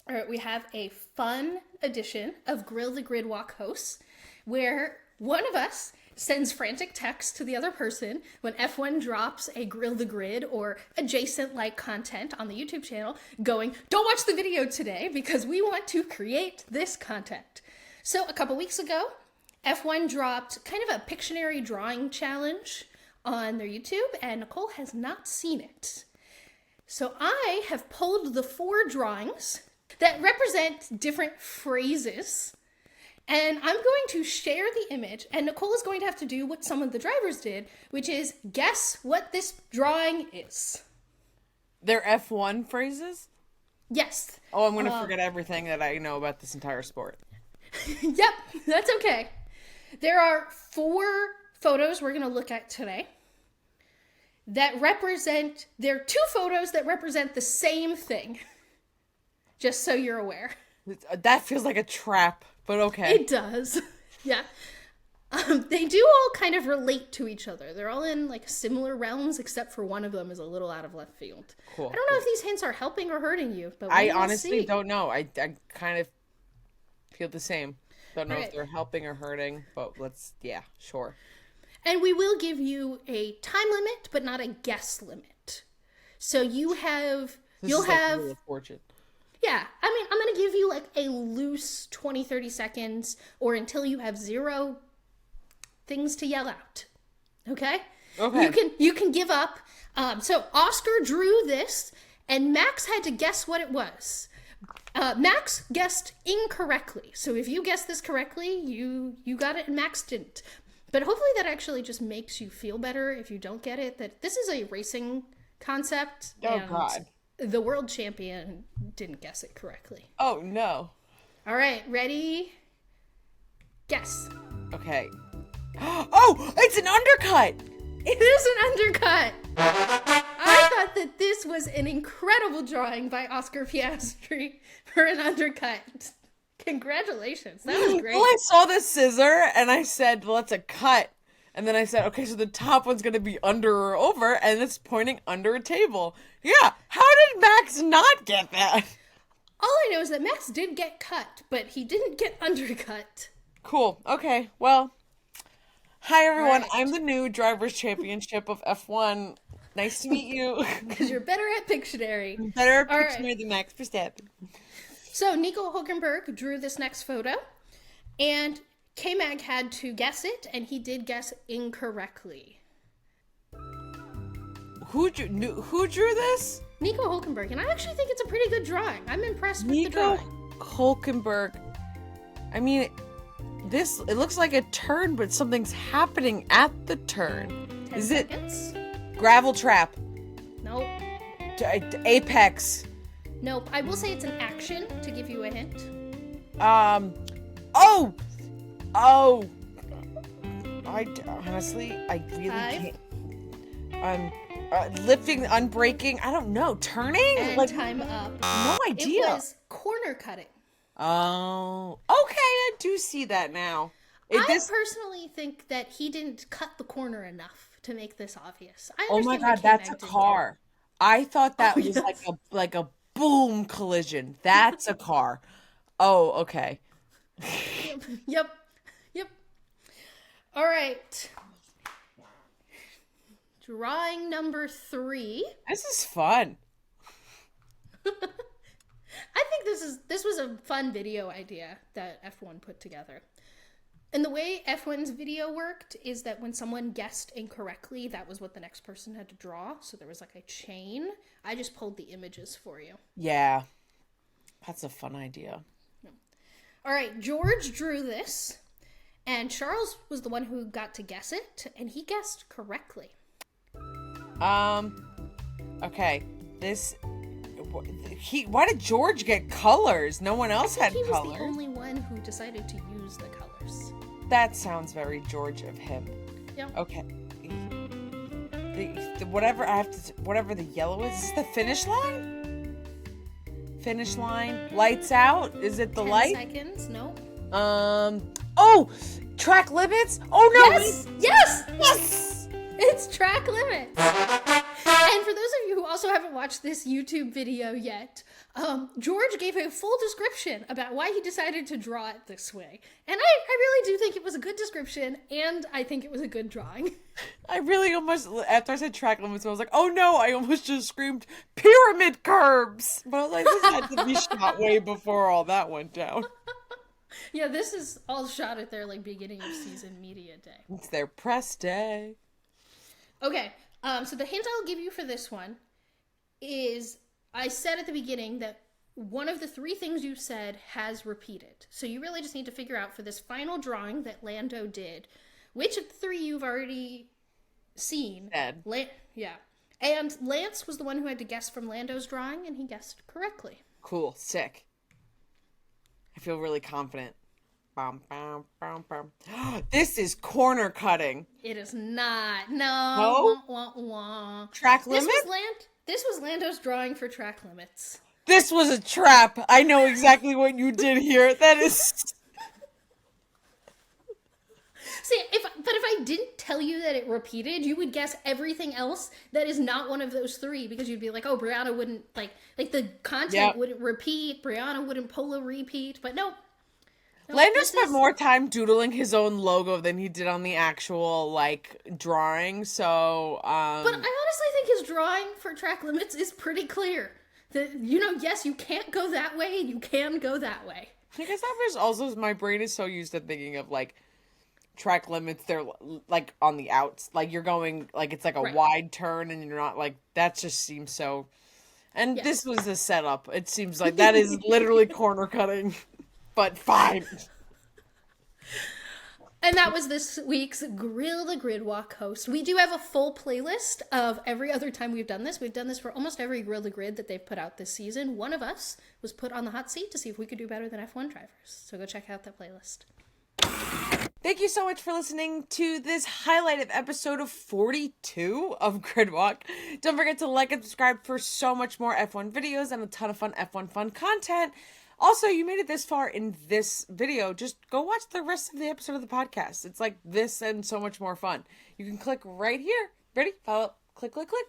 All right, we have a fun edition of Grill the Grid Walk hosts where one of us sends frantic text to the other person when F1 drops a Grill the Grid or adjacent like content on the YouTube channel going, don't watch the video today because we want to create this content. So a couple weeks ago, F1 dropped kind of a Pictionary drawing challenge on their YouTube, and Nicole has not seen it. So I have pulled the 4 drawings that represent different phrases, and I'm going to share the image, and Nicole is going to have to do what some of the drivers did, which is guess what this drawing is. They're F1 phrases? Yes. Oh, I'm going to forget everything that I know about this entire sport. Yep, that's okay. There are 4 photos we're going to look at today that represent, there are 2 photos that represent the same thing, just so you're aware. That feels like a trap, but okay. It does. Yeah. They do all kind of relate to each other. They're all in like similar realms, except for one of them is a little out of left field. Cool. I don't know if these hints are helping or hurting you, but I honestly don't know. I kind of feel the same. Don't know Right. if they're helping or hurting, but yeah, sure. And we will give you a time limit, but not a guess limit. So you'll have Wheel of Fortune. Yeah, I mean, I'm going to give you like a loose 20, 30 seconds or until you have 0 things to yell out. Okay? Okay. You can give up. So Oscar drew this and Max had to guess what it was. Max guessed incorrectly. So if you guessed this correctly, you got it and Max didn't. But hopefully that actually just makes you feel better if you don't get it, that this is a racing concept. Oh, God. The world champion didn't guess it correctly. Oh, no. All right, ready? Guess. Okay. Oh, it's an undercut! It is an undercut. I thought that this was an incredible drawing by Oscar Piastri for an undercut. Congratulations. That was great. Well, I saw the scissor and I said, well, that's a cut. And then I said, okay, so the top one's going to be under or over, and it's pointing under a table. Yeah, how did Max not get that? All I know is that Max did get cut, but he didn't get undercut. Cool. Okay, well, hi, everyone. Right. I'm the new Drivers' Championship of F1. Nice to meet you. Because you're better at Pictionary. Better at All Pictionary right. than Max Verstappen. So Nicole Hulkenberg drew this next photo, and K-Mag had to guess it, and he did guess incorrectly. Who drew this? Nico Hulkenberg, and I actually think it's a pretty good drawing. I'm impressed with the Nico drawing. Hulkenberg. I mean, it looks like a turn, but something's happening at the turn. 10 Is seconds? it gravel trap? Nope. Apex. Nope. I will say it's an action to give you a hint. Oh! Honestly, I really 5. can't. Lifting, unbreaking, I don't know. Turning? And time up. No idea. It was corner cutting. Oh, okay, I do see that now. I personally think that he didn't cut the corner enough to make this obvious. I Oh my understand why God, that's a K-Mag didn't car. I thought that Oh, was yes. like a boom collision. That's a car. Oh, okay. get it. Yep. All right. Drawing number 3. This is fun. I think this was a fun video idea that F1 put together. And the way F1's video worked is that when someone guessed incorrectly, that was what the next person had to draw. So there was like a chain. I just pulled the images for you. Yeah. That's a fun idea. All right, George drew this, and Charles was the one who got to guess it, and he guessed correctly. Okay. Why did George get colors? No one else had He was colors. the only one who decided to use the colors. That sounds very George of him. Yeah. Okay. Whatever the yellow is this the finish line? Finish line. Lights out? Is it the 10 light? seconds. No. Oh! Track limits? Oh no! Yes! Yes! It's track limits. And for those of you who also haven't watched this YouTube video yet, George gave a full description about why he decided to draw it this way. And I really do think it was a good description, and I think it was a good drawing. I really almost, after I said track limits, I was like, oh no, I almost just screamed pyramid curbs. But I was like, this had to be shot way before all that went down. Yeah, this is all shot at their, like, beginning of season media day. It's their press day. Okay, so the hint I'll give you for this one is, I said at the beginning that one of the three things you said has repeated. So you really just need to figure out for this final drawing that Lando did, which of the three you've already seen. Dead. Yeah. And Lance was the one who had to guess from Lando's drawing, and he guessed correctly. Cool. Sick. I feel really confident. Bum, bum, bum, bum. This is corner cutting. It is not. No? Wah, wah, wah. Track limit? This was Lando's drawing for track limits. This was a trap. I know exactly what you did here. That is... See, if I didn't tell you that it repeated, you would guess everything else that is not one of those three, because you'd be like, oh, Briana wouldn't, like the content wouldn't repeat, Briana wouldn't pull a repeat, but nope. Lando spent more time doodling his own logo than he did on the actual, like, drawing, so, But I honestly think his drawing for track limits is pretty clear. Yes, you can't go that way, and you can go that way. I guess that was also, my brain is so used to thinking of, like, track limits, they're like on the outs, like you're going, like it's like a wide turn and you're not, like, that just seems so, and this was a setup. It seems like that is literally corner cutting, but fine. And that was this week's Grill the Gridwalk host. We do have a full playlist of every other time we've done this. We've done this for almost every Grill the Grid that they've put out this season. One of us was put on the hot seat to see if we could do better than F1 drivers. So go check out that playlist. Thank you so much for listening to this highlight of episode of 42 of Gridwalk. Don't forget to like and subscribe for so much more F1 videos and a ton of fun F1 fun content. Also, you made it this far in this video. Just go watch the rest of the episode of the podcast. It's like this and so much more fun. You can click right here. Ready? Follow. Click, click, click.